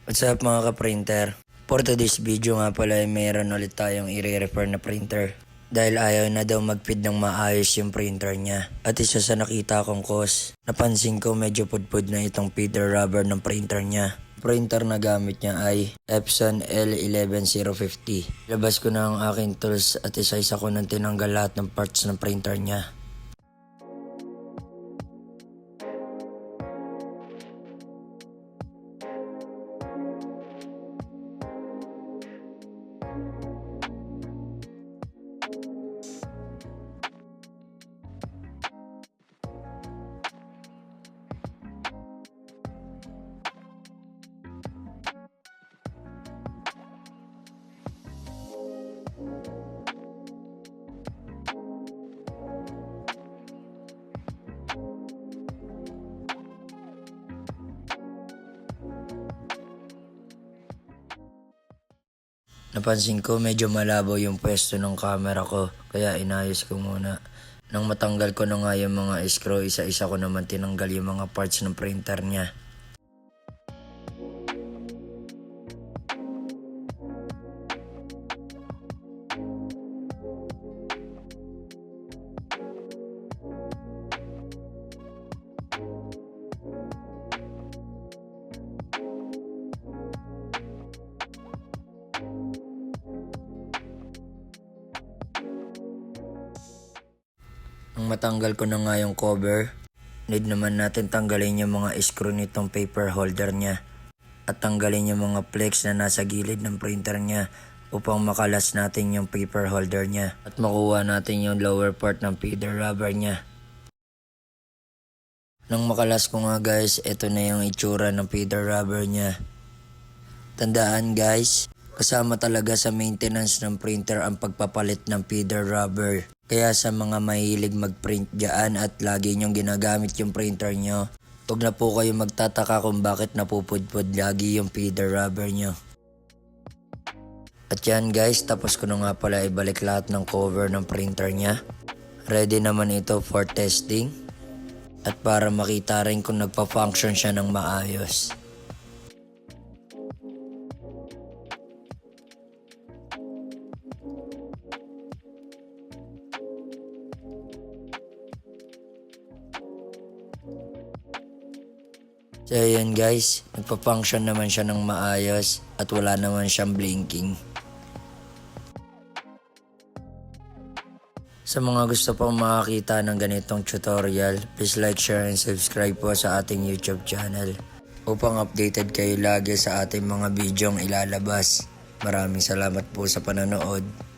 What's up mga ka-printer? For today's video nga pala ay mayroon ulit tayong i-repair na printer. Dahil ayaw na daw mag-feed ng maayos yung printer niya. At isa sa nakita kong cause, napansin ko medyo pudpud na itong feeder rubber ng printer niya. Printer na gamit niya ay Epson L11050. Labas ko na ang aking tools at isa-isa ko nang tinanggal lahat ng parts ng printer niya. Napansin ko medyo malabo yung pwesto ng camera ko, kaya inayos ko muna. Nang matanggal ko na nga yung mga screw, isa-isa ko naman tinanggal yung mga parts ng printer niya. Nang matanggal ko na nga yung cover, need naman natin tanggalin yung mga screw nitong paper holder niya. At tanggalin yung mga flex na nasa gilid ng printer niya upang makalas natin yung paper holder niya. At makuha natin yung lower part ng feeder rubber niya. Nang makalas ko nga guys, ito na yung itsura ng feeder rubber niya. Tandaan guys, kasama talaga sa maintenance ng printer ang pagpapalit ng feeder rubber. Kaya sa mga mahilig mag-print dyan at lagi nyong ginagamit yung printer nyo, huwag na po kayo magtataka kung bakit napupudpud lagi yung feeder rubber nyo. At yan guys, tapos ko na nga pala ibalik lahat ng cover ng printer nya. Ready naman ito for testing at para makita rin kung nagpa-function siya ng maayos. So ayan guys, nagpa-function naman siya ng maayos at wala naman siyang blinking. Sa mga gusto pang makakita ng ganitong tutorial, please like, share, and subscribe po sa ating YouTube channel upang updated kayo lagi sa ating mga bidyong ilalabas. Maraming salamat po sa panonood.